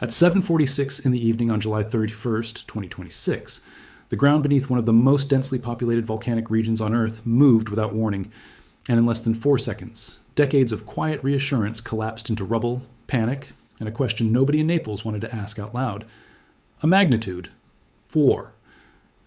At 7:46 in the evening on July 31st, 2026, the ground beneath one of the most densely populated volcanic regions on Earth moved without warning, and in less than 4 seconds, decades of quiet reassurance collapsed into rubble, panic, and a question nobody in Naples wanted to ask out loud. A magnitude: 4.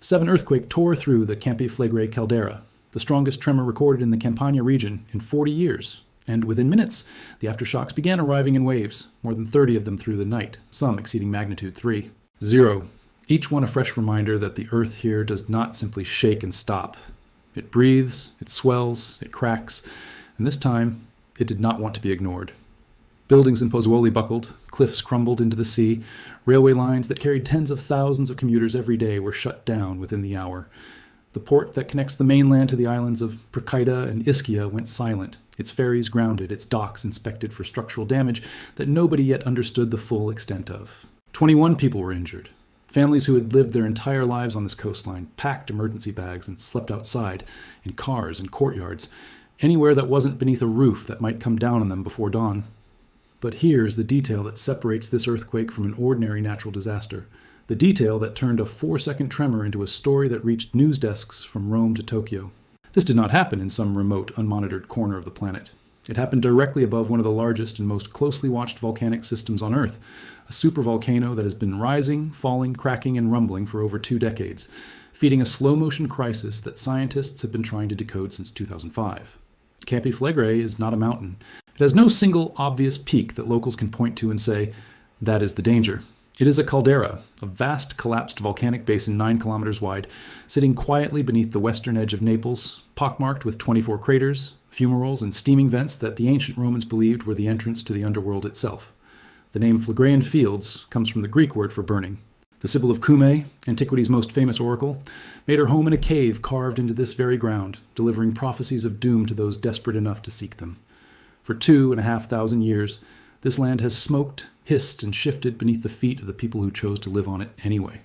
7 earthquake tore through the Campi Flegrei caldera, the strongest tremor recorded in the Campania region in 40 years. And within minutes, the aftershocks began arriving in waves, more than 30 of them through the night, some exceeding magnitude 3. 0. Each one a fresh reminder that the Earth here does not simply shake and stop. It breathes, it swells, it cracks, and this time, it did not want to be ignored. Buildings in Pozzuoli buckled, cliffs crumbled into the sea, railway lines that carried tens of thousands of commuters every day were shut down within the hour. The port that connects the mainland to the islands of Pracaida and Ischia went silent, its ferries grounded, its docks inspected for structural damage that nobody yet understood the full extent of. 21 people were injured. Families who had lived their entire lives on this coastline packed emergency bags and slept outside, in cars and courtyards, anywhere that wasn't beneath a roof that might come down on them before dawn. But here's the detail that separates this earthquake from an ordinary natural disaster. The detail that turned a 4-second tremor into a story that reached news desks from Rome to Tokyo. This did not happen in some remote, unmonitored corner of the planet. It happened directly above one of the largest and most closely watched volcanic systems on Earth, a supervolcano that has been rising, falling, cracking, and rumbling for over 2 decades, feeding a slow-motion crisis that scientists have been trying to decode since 2005. Campi Flegrei is not a mountain. It has no single obvious peak that locals can point to and say, that is the danger. It is a caldera, a vast collapsed volcanic basin 9 kilometers wide, sitting quietly beneath the western edge of Naples, pockmarked with 24 craters, fumaroles, and steaming vents that the ancient Romans believed were the entrance to the underworld itself. The name Phlegraian Fields comes from the Greek word for burning. The Sibyl of Cumae, antiquity's most famous oracle, made her home in a cave carved into this very ground, delivering prophecies of doom to those desperate enough to seek them. For 2,500 years, this land has smoked, hissed, and shifted beneath the feet of the people who chose to live on it anyway.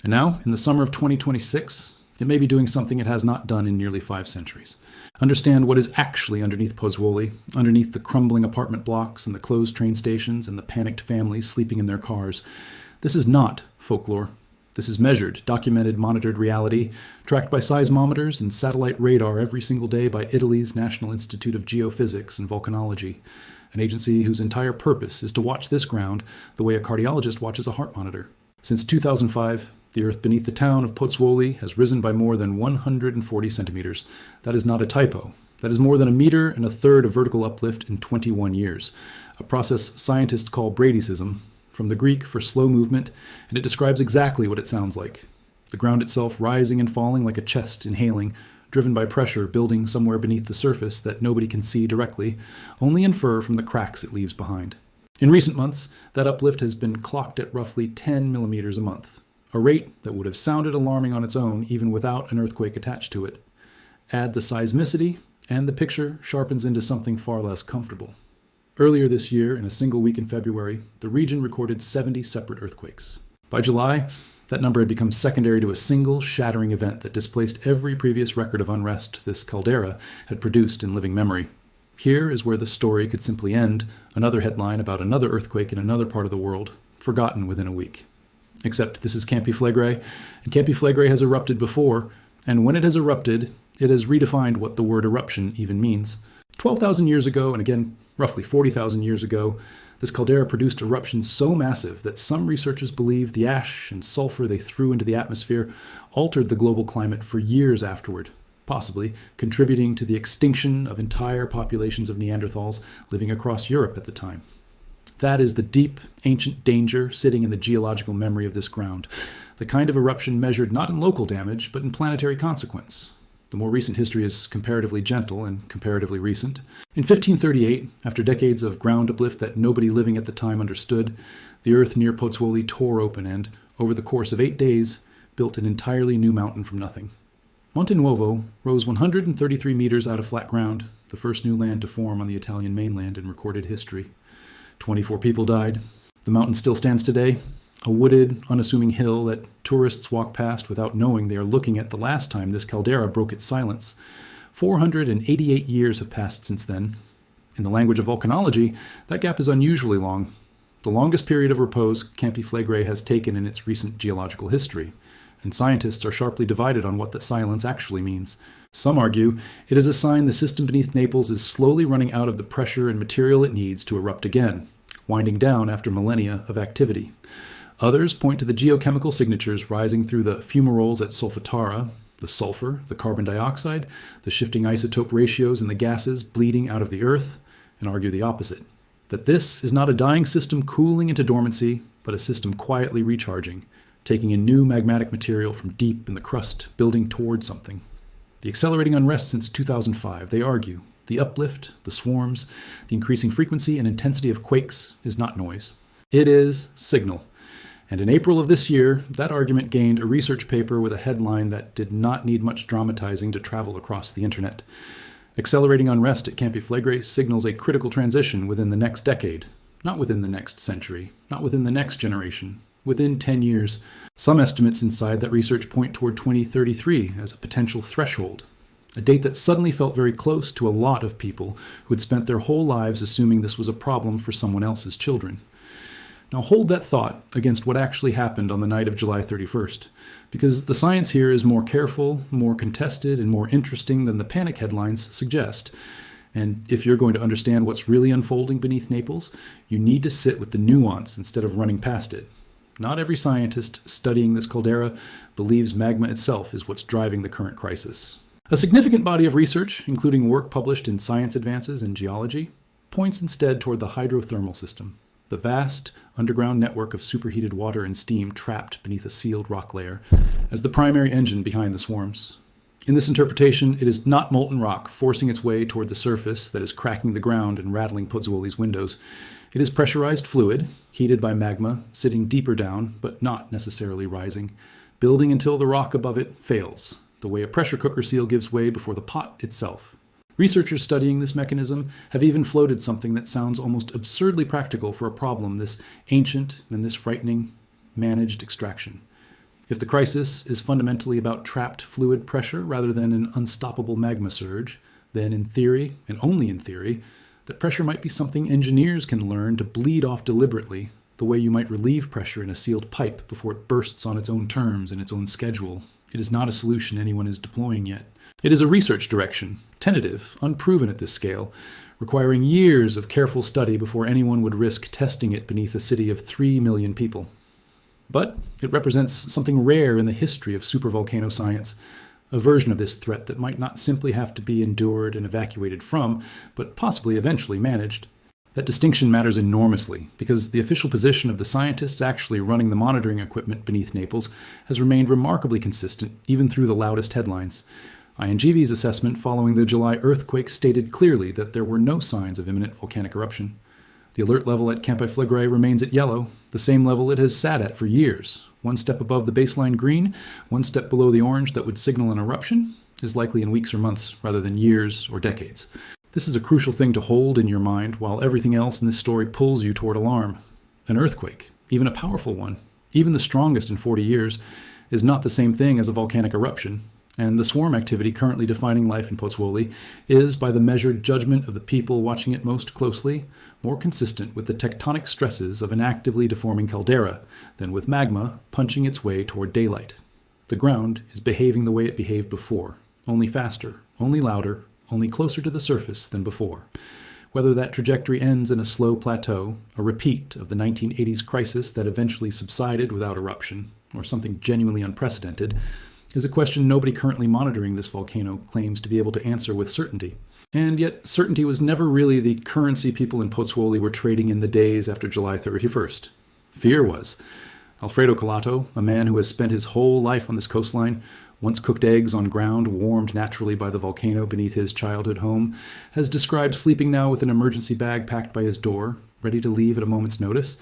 And now, in the summer of 2026, it may be doing something it has not done in nearly 5 centuries. Understand what is actually underneath Pozzuoli, underneath the crumbling apartment blocks and the closed train stations and the panicked families sleeping in their cars. This is not folklore. This is measured, documented, monitored reality, tracked by seismometers and satellite radar every single day by Italy's National Institute of Geophysics and Volcanology, an agency whose entire purpose is to watch this ground the way a cardiologist watches a heart monitor. Since 2005, the earth beneath the town of Pozzuoli has risen by more than 140 centimeters. That is not a typo. That is more than 1.3 meters of vertical uplift in 21 years, a process scientists call bradyseism, from the Greek for slow movement, and it describes exactly what it sounds like. The ground itself rising and falling like a chest inhaling, driven by pressure building somewhere beneath the surface that nobody can see directly, only infer from the cracks it leaves behind. In recent months, that uplift has been clocked at roughly 10 millimeters a month, a rate that would have sounded alarming on its own even without an earthquake attached to it. Add the seismicity, and the picture sharpens into something far less comfortable. Earlier this year, in a single week in February, the region recorded 70 separate earthquakes. By July, that number had become secondary to a single shattering event that displaced every previous record of unrest this caldera had produced in living memory. Here is where the story could simply end, another headline about another earthquake in another part of the world, forgotten within a week. Except this is Campi Flegrei, and Campi Flegrei has erupted before, and when it has erupted, it has redefined what the word eruption even means. 12,000 years ago, and again, roughly 40,000 years ago, this caldera produced eruptions so massive that some researchers believe the ash and sulfur they threw into the atmosphere altered the global climate for years afterward, possibly contributing to the extinction of entire populations of Neanderthals living across Europe at the time. That is the deep, ancient danger sitting in the geological memory of this ground, the kind of eruption measured not in local damage, but in planetary consequence. The more recent history is comparatively gentle and comparatively recent. In 1538, after decades of ground uplift that nobody living at the time understood, the earth near Pozzuoli tore open and, over the course of 8 days, built an entirely new mountain from nothing. Monte Nuovo rose 133 meters out of flat ground, the first new land to form on the Italian mainland in recorded history. 24 people died. The mountain still stands today, a wooded, unassuming hill that tourists walk past without knowing they are looking at the last time this caldera broke its silence. 488 years have passed since then. In the language of volcanology, that gap is unusually long. the longest period of repose Campi Flegrei has taken in its recent geological history, and scientists are sharply divided on what that silence actually means. Some argue it is a sign the system beneath Naples is slowly running out of the pressure and material it needs to erupt again, winding down after millennia of activity. Others point to the geochemical signatures rising through the fumaroles at Solfatara, the sulfur, the carbon dioxide, the shifting isotope ratios in the gases bleeding out of the earth, and argue the opposite, that this is not a dying system cooling into dormancy, but a system quietly recharging, taking in new magmatic material from deep in the crust, building toward something. The accelerating unrest since 2005, they argue, the uplift, the swarms, the increasing frequency and intensity of quakes is not noise. It is signal. And in April of this year, that argument gained a research paper with a headline that did not need much dramatizing to travel across the internet. Accelerating unrest at Campi Flegrei signals a critical transition within the next decade, not within the next century, not within the next generation, within 10 years. Some estimates inside that research point toward 2033 as a potential threshold, a date that suddenly felt very close to a lot of people who had spent their whole lives assuming this was a problem for someone else's children. Now hold that thought against what actually happened on the night of July 31st, because the science here is more careful, more contested, and more interesting than the panic headlines suggest. And if you're going to understand what's really unfolding beneath Naples, you need to sit with the nuance instead of running past it. Not every scientist studying this caldera believes magma itself is what's driving the current crisis. A significant body of research, including work published in Science Advances in Geology, points instead toward the hydrothermal system, the vast underground network of superheated water and steam trapped beneath a sealed rock layer, as the primary engine behind the swarms. In this interpretation, it is not molten rock forcing its way toward the surface that is cracking the ground and rattling Pozzuoli's windows. It is pressurized fluid, heated by magma, sitting deeper down, but not necessarily rising, building until the rock above it fails, the way a pressure cooker seal gives way before the pot itself. Researchers studying this mechanism have even floated something that sounds almost absurdly practical for a problem this ancient and this frightening: managed extraction. If the crisis is fundamentally about trapped fluid pressure rather than an unstoppable magma surge, then in theory, and only in theory, that pressure might be something engineers can learn to bleed off deliberately, the way you might relieve pressure in a sealed pipe before it bursts on its own terms and its own schedule. It is not a solution anyone is deploying yet. It is a research direction, tentative, unproven at this scale, requiring years of careful study before anyone would risk testing it beneath a city of 3 million people. But it represents something rare in the history of supervolcano science, a version of this threat that might not simply have to be endured and evacuated from, but possibly eventually managed. That distinction matters enormously, because the official position of the scientists actually running the monitoring equipment beneath Naples has remained remarkably consistent, even through the loudest headlines. INGV's assessment following the July earthquake stated clearly that there were no signs of imminent volcanic eruption. The alert level at Campi Flegrei remains at yellow, the same level it has sat at for years. One step above the baseline green, one step below the orange that would signal an eruption, is likely in weeks or months rather than years or decades. This is a crucial thing to hold in your mind while everything else in this story pulls you toward alarm. An earthquake, even a powerful one, even the strongest in 40 years, is not the same thing as a volcanic eruption. And the swarm activity currently defining life in Pozzuoli is, by the measured judgment of the people watching it most closely, more consistent with the tectonic stresses of an actively deforming caldera than with magma punching its way toward daylight. The ground is behaving the way it behaved before, only faster, only louder, only closer to the surface than before. Whether that trajectory ends in a slow plateau, a repeat of the 1980s crisis that eventually subsided without eruption, or something genuinely unprecedented, is a question nobody currently monitoring this volcano claims to be able to answer with certainty. And yet, certainty was never really the currency people in Pozzuoli were trading in the days after July 31st. Fear was. Alfredo Calato, a man who has spent his whole life on this coastline, once cooked eggs on ground warmed naturally by the volcano beneath his childhood home, has described sleeping now with an emergency bag packed by his door, ready to leave at a moment's notice,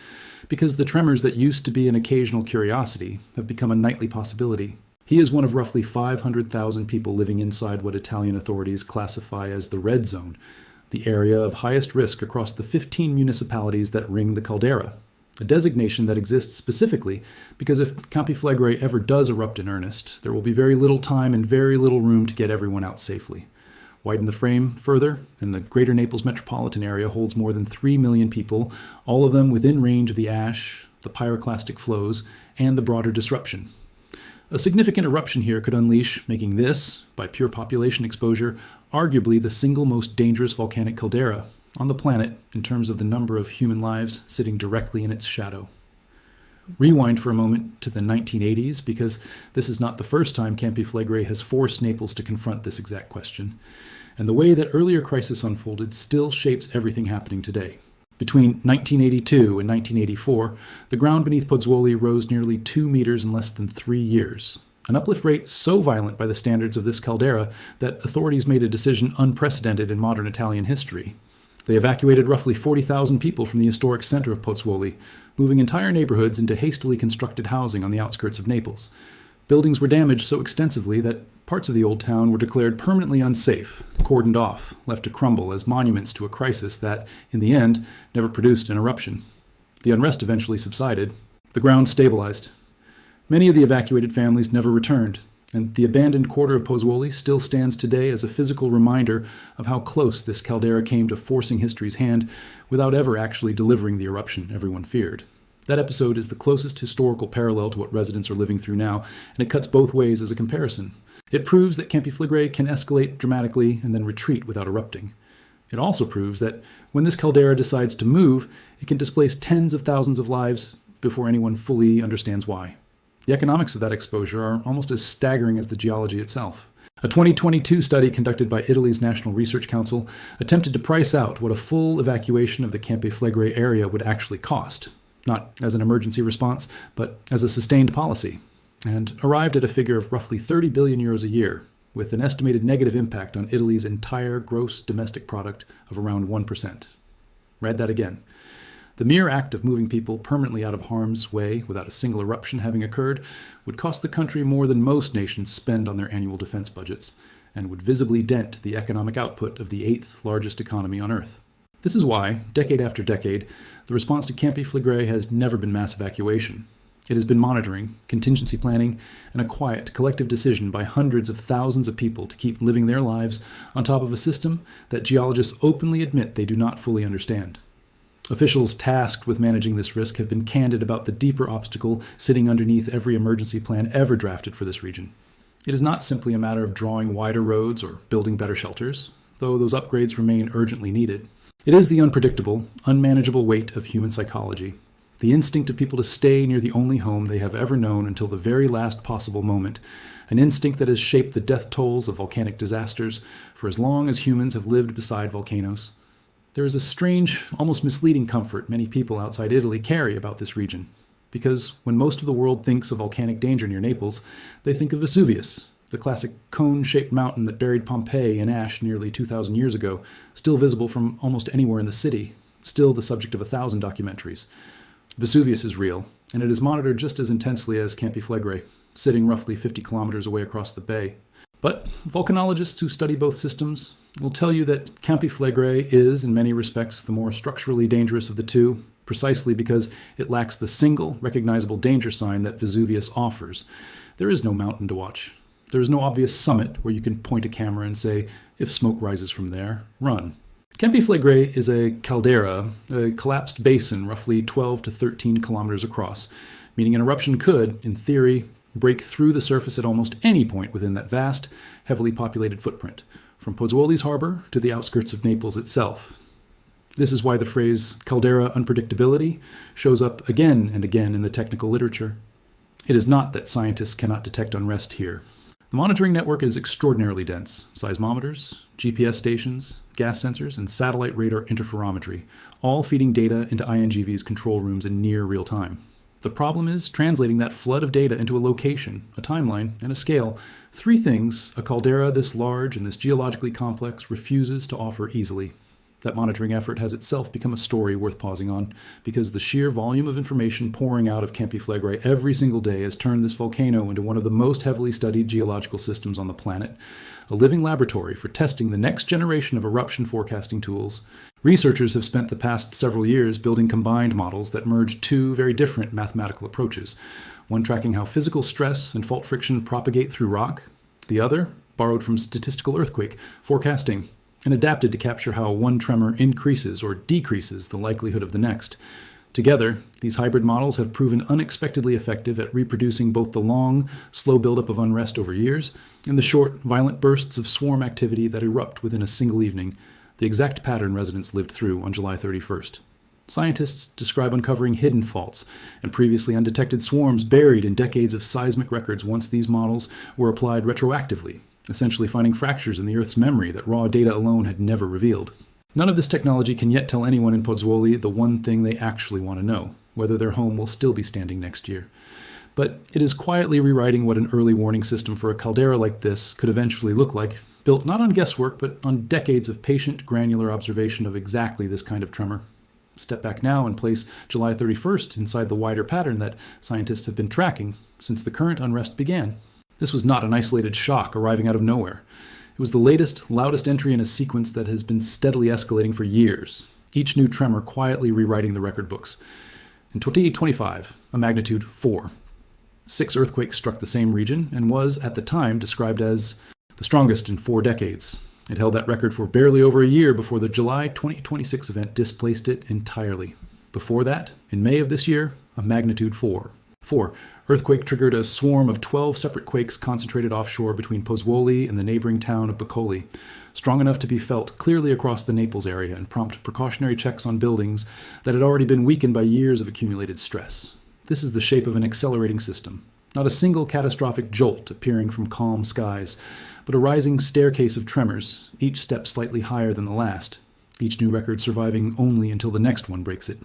because the tremors that used to be an occasional curiosity have become a nightly possibility. He is one of roughly 500,000 people living inside what Italian authorities classify as the red zone, the area of highest risk across the 15 municipalities that ring the caldera, a designation that exists specifically because if Campi Flegrei ever does erupt in earnest, there will be very little time and very little room to get everyone out safely. Widen the frame further, and the greater Naples metropolitan area holds more than 3 million people, all of them within range of the ash, the pyroclastic flows, and the broader disruption. A significant eruption here could unleash, making this, by pure population exposure, arguably the single most dangerous volcanic caldera on the planet in terms of the number of human lives sitting directly in its shadow. Rewind for a moment to the 1980s, because this is not the first time Campi Flegrei has forced Naples to confront this exact question. And the way that earlier crisis unfolded still shapes everything happening today. Between 1982 and 1984, the ground beneath Pozzuoli rose nearly 2 meters in less than 3 years. An uplift rate so violent by the standards of this caldera that authorities made a decision unprecedented in modern Italian history. They evacuated roughly 40,000 people from the historic center of Pozzuoli, moving entire neighborhoods into hastily constructed housing on the outskirts of Naples. Buildings were damaged so extensively that parts of the old town were declared permanently unsafe, cordoned off, left to crumble as monuments to a crisis that, in the end, never produced an eruption. The unrest eventually subsided. The ground stabilized. Many of the evacuated families never returned, and the abandoned quarter of Pozzuoli still stands today as a physical reminder of how close this caldera came to forcing history's hand without ever actually delivering the eruption everyone feared. That episode is the closest historical parallel to what residents are living through now, and it cuts both ways as a comparison. It proves that Campi Flegrei can escalate dramatically and then retreat without erupting. It also proves that when this caldera decides to move, it can displace tens of thousands of lives before anyone fully understands why. The economics of that exposure are almost as staggering as the geology itself. A 2022 study conducted by Italy's National Research Council attempted to price out what a full evacuation of the Campi Flegrei area would actually cost, not as an emergency response, but as a sustained policy, and arrived at a figure of roughly 30 billion euros a year, with an estimated negative impact on Italy's entire gross domestic product of around 1%. Read that again. The mere act of moving people permanently out of harm's way without a single eruption having occurred would cost the country more than most nations spend on their annual defense budgets, and would visibly dent the economic output of the 8th largest economy on Earth. This is why, decade after decade, the response to Campi Flegrei has never been mass evacuation. It has been monitoring, contingency planning, and a quiet, collective decision by hundreds of thousands of people to keep living their lives on top of a system that geologists openly admit they do not fully understand. Officials tasked with managing this risk have been candid about the deeper obstacle sitting underneath every emergency plan ever drafted for this region. It is not simply a matter of drawing wider roads or building better shelters, though those upgrades remain urgently needed. It is the unpredictable, unmanageable weight of human psychology, the instinct of people to stay near the only home they have ever known until the very last possible moment, an instinct that has shaped the death tolls of volcanic disasters for as long as humans have lived beside volcanoes. There is a strange, almost misleading comfort many people outside Italy carry about this region, because when most of the world thinks of volcanic danger near Naples, they think of Vesuvius, the classic cone-shaped mountain that buried Pompeii in ash nearly 2,000 years ago, still visible from almost anywhere in the city, still the subject of 1,000 documentaries. Vesuvius is real, and it is monitored just as intensely as Campi Flegrei, sitting roughly 50 kilometers away across the bay. But volcanologists who study both systems will tell you that Campi Flegrei is, in many respects, the more structurally dangerous of the two, precisely because it lacks the single recognizable danger sign that Vesuvius offers. There is no mountain to watch. There is no obvious summit where you can point a camera and say, if smoke rises from there, run. Campi Flegrei is a caldera, a collapsed basin roughly 12 to 13 kilometers across, meaning an eruption could, in theory, break through the surface at almost any point within that vast, heavily populated footprint, from Pozzuoli's harbor to the outskirts of Naples itself. This is why the phrase caldera unpredictability shows up again and again in the technical literature. It is not that scientists cannot detect unrest here. The monitoring network is extraordinarily dense. Seismometers, GPS stations, gas sensors, and satellite radar interferometry, all feeding data into INGV's control rooms in near real time. The problem is translating that flood of data into a location, a timeline, and a scale. Three things a caldera this large and this geologically complex refuses to offer easily. That monitoring effort has itself become a story worth pausing on, because the sheer volume of information pouring out of Campi Flegrei every single day has turned this volcano into one of the most heavily studied geological systems on the planet, a living laboratory for testing the next generation of eruption forecasting tools. Researchers have spent the past several years building combined models that merge two very different mathematical approaches, one tracking how physical stress and fault friction propagate through rock, the other borrowed from statistical earthquake forecasting and adapted to capture how one tremor increases or decreases the likelihood of the next. Together, these hybrid models have proven unexpectedly effective at reproducing both the long, slow buildup of unrest over years and the short, violent bursts of swarm activity that erupt within a single evening, the exact pattern residents lived through on July 31st. Scientists describe uncovering hidden faults and previously undetected swarms buried in decades of seismic records once these models were applied retroactively, essentially finding fractures in the Earth's memory that raw data alone had never revealed. None of this technology can yet tell anyone in Pozzuoli the one thing they actually want to know, whether their home will still be standing next year. But it is quietly rewriting what an early warning system for a caldera like this could eventually look like, built not on guesswork, but on decades of patient, granular observation of exactly this kind of tremor. Step back now and place July 31st inside the wider pattern that scientists have been tracking since the current unrest began. This was not an isolated shock arriving out of nowhere. It was the latest, loudest entry in a sequence that has been steadily escalating for years, each new tremor quietly rewriting the record books. In 2825, a magnitude 4. 6 earthquakes struck the same region and was, at the time, described as the strongest in 4 decades. It held that record for barely over a year before the July 2026 event displaced it entirely. Before that, in May of this year, a magnitude 4. 4. Earthquake triggered a swarm of 12 separate quakes concentrated offshore between Pozzuoli and the neighboring town of Pozzuoli, strong enough to be felt clearly across the Naples area and prompt precautionary checks on buildings that had already been weakened by years of accumulated stress. This is the shape of an accelerating system. Not a single catastrophic jolt appearing from calm skies, but a rising staircase of tremors, each step slightly higher than the last, each new record surviving only until the next one breaks it.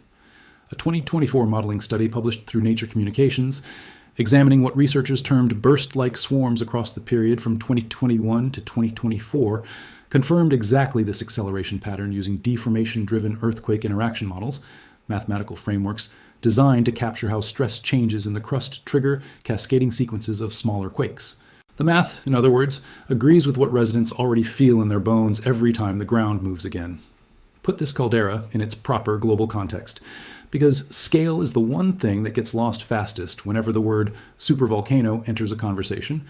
A 2024 modeling study published through Nature Communications, examining what researchers termed burst-like swarms across the period from 2021 to 2024, confirmed exactly this acceleration pattern using deformation-driven earthquake interaction models, mathematical frameworks designed to capture how stress changes in the crust trigger cascading sequences of smaller quakes. The math, in other words, agrees with what residents already feel in their bones every time the ground moves again. Put this caldera in its proper global context, because scale is the one thing that gets lost fastest whenever the word supervolcano enters a conversation.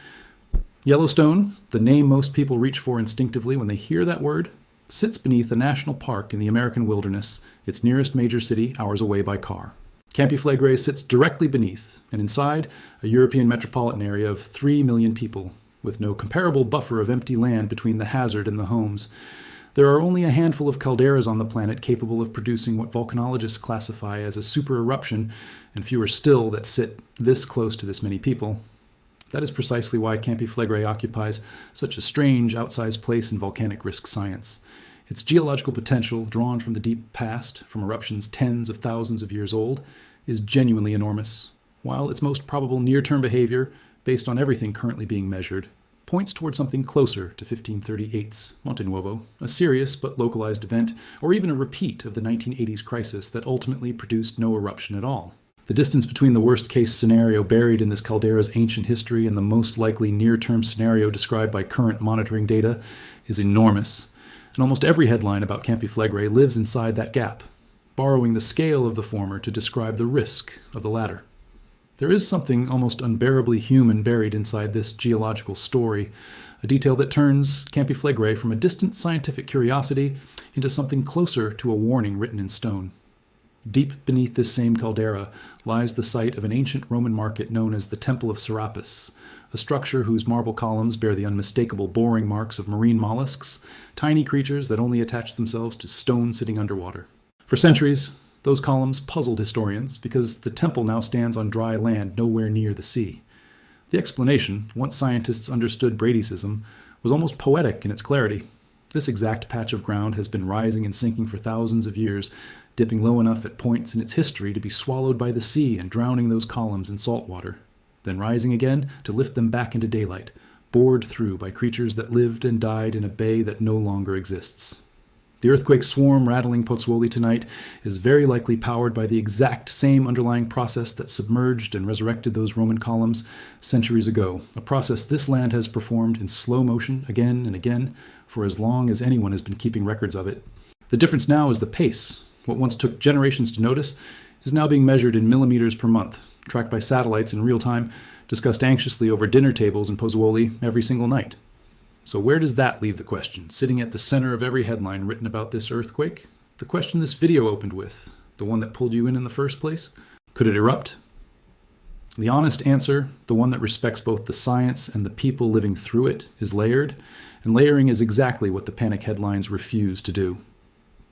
Yellowstone, the name most people reach for instinctively when they hear that word, sits beneath a national park in the American wilderness, its nearest major city hours away by car. Campi Flegrei sits directly beneath, and inside, a European metropolitan area of 3 million people, with no comparable buffer of empty land between the hazard and the homes. There are only a handful of calderas on the planet capable of producing what volcanologists classify as a super eruption, and fewer still that sit this close to this many people. That is precisely why Campi Flegrei occupies such a strange, outsized place in volcanic risk science. Its geological potential, drawn from the deep past, from eruptions tens of thousands of years old, is genuinely enormous, while its most probable near-term behavior, based on everything currently being measured, points toward something closer to 1538's Monte Nuovo, a serious but localized event, or even a repeat of the 1980s crisis that ultimately produced no eruption at all. The distance between the worst-case scenario buried in this caldera's ancient history and the most likely near-term scenario described by current monitoring data is enormous, and almost every headline about Campi Flegrei lives inside that gap, borrowing the scale of the former to describe the risk of the latter. There is something almost unbearably human buried inside this geological story, a detail that turns Campi Flegrei from a distant scientific curiosity into something closer to a warning written in stone. Deep beneath this same caldera lies the site of an ancient Roman market known as the Temple of Serapis, a structure whose marble columns bear the unmistakable boring marks of marine mollusks, tiny creatures that only attach themselves to stone sitting underwater. For centuries, those columns puzzled historians because the temple now stands on dry land nowhere near the sea. The explanation, once scientists understood bradyseism, was almost poetic in its clarity. This exact patch of ground has been rising and sinking for thousands of years, dipping low enough at points in its history to be swallowed by the sea and drowning those columns in salt water, then rising again to lift them back into daylight, bored through by creatures that lived and died in a bay that no longer exists. The earthquake swarm rattling Pozzuoli tonight is very likely powered by the exact same underlying process that submerged and resurrected those Roman columns centuries ago, a process this land has performed in slow motion again and again for as long as anyone has been keeping records of it. The difference now is the pace. What once took generations to notice is now being measured in millimeters per month, tracked by satellites in real time, discussed anxiously over dinner tables in Pozzuoli every single night. So where does that leave the question, sitting at the center of every headline written about this earthquake? The question this video opened with, the one that pulled you in the first place? Could it erupt? The honest answer, the one that respects both the science and the people living through it, is layered, and layering is exactly what the panic headlines refuse to do.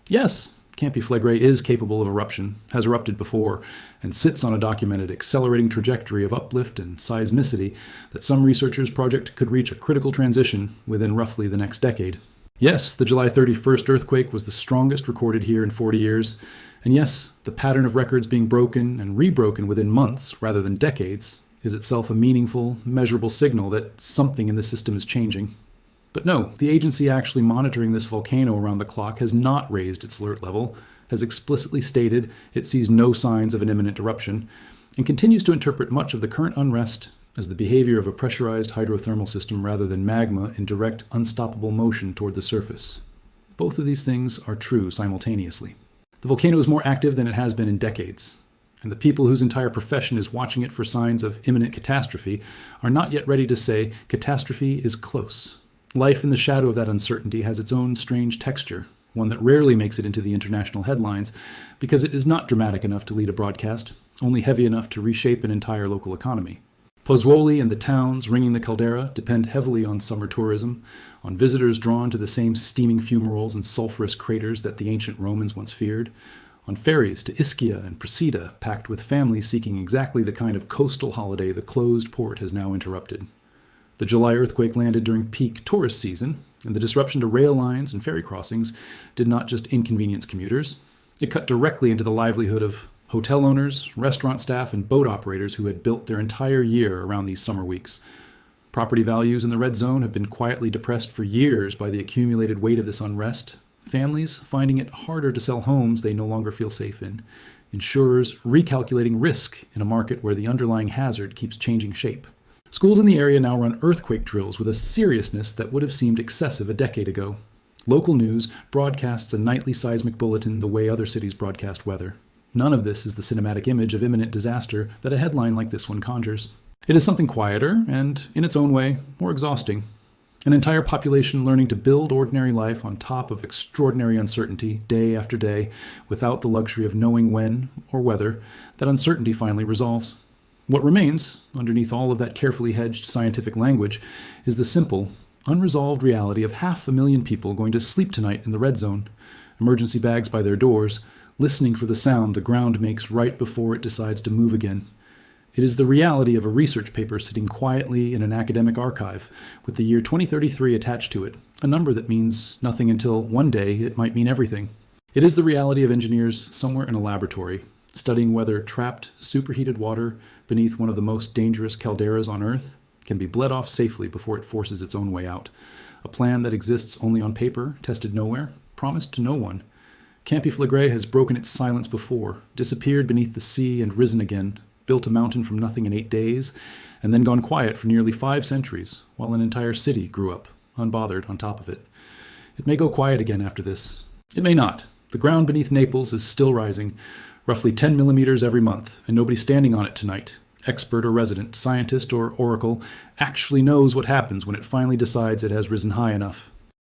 Yes, Campi Flegrei is capable of eruption, has erupted before, and sits on a documented accelerating trajectory of uplift and seismicity that some researchers project could reach a critical transition within roughly the next decade. Yes, the July 31st earthquake was the strongest recorded here in 40 years, and yes, the pattern of records being broken and rebroken within months rather than decades is itself a meaningful, measurable signal that something in the system is changing. But no, the agency actually monitoring this volcano around the clock has not raised its alert level, has explicitly stated it sees no signs of an imminent eruption, and continues to interpret much of the current unrest as the behavior of a pressurized hydrothermal system rather than magma in direct, unstoppable motion toward the surface. Both of these things are true simultaneously. The volcano is more active than it has been in decades, and the people whose entire profession is watching it for signs of imminent catastrophe are not yet ready to say catastrophe is close. Life in the shadow of that uncertainty has its own strange texture, one that rarely makes it into the international headlines because it is not dramatic enough to lead a broadcast, only heavy enough to reshape an entire local economy. Pozzuoli and the towns ringing the Caldera depend heavily on summer tourism, on visitors drawn to the same steaming fumaroles and sulfurous craters that the ancient Romans once feared, on ferries to Ischia and Procida packed with families seeking exactly the kind of coastal holiday the closed port has now interrupted. The July earthquake landed during peak tourist season, and the disruption to rail lines and ferry crossings did not just inconvenience commuters. It cut directly into the livelihood of hotel owners, restaurant staff, and boat operators who had built their entire year around these summer weeks. Property values in the red zone have been quietly depressed for years by the accumulated weight of this unrest, families finding it harder to sell homes they no longer feel safe in, insurers recalculating risk in a market where the underlying hazard keeps changing shape. Schools in the area now run earthquake drills with a seriousness that would have seemed excessive a decade ago. Local news broadcasts a nightly seismic bulletin the way other cities broadcast weather. None of this is the cinematic image of imminent disaster that a headline like this one conjures. It is something quieter and, in its own way, more exhausting. An entire population learning to build ordinary life on top of extraordinary uncertainty day after day without the luxury of knowing when or whether that uncertainty finally resolves. What remains, underneath all of that carefully hedged scientific language, is the simple, unresolved reality of 500,000 people going to sleep tonight in the red zone, emergency bags by their doors, listening for the sound the ground makes right before it decides to move again. It is the reality of a research paper sitting quietly in an academic archive, with the year 2033 attached to it, a number that means nothing until one day it might mean everything. It is the reality of engineers somewhere in a laboratory, studying whether trapped, superheated water beneath one of the most dangerous calderas on Earth can be bled off safely before it forces its own way out. A plan that exists only on paper, tested nowhere, promised to no one. Campi Flegrei has broken its silence before, disappeared beneath the sea and risen again, built a mountain from nothing in 8 days, and then gone quiet for nearly 5 centuries, while an entire city grew up, unbothered, on top of it. It may go quiet again after this. It may not. The ground beneath Naples is still rising, roughly 10 millimeters every month, and nobody standing on it tonight, expert or resident, scientist or oracle, actually knows what happens when it finally decides it has risen high enough.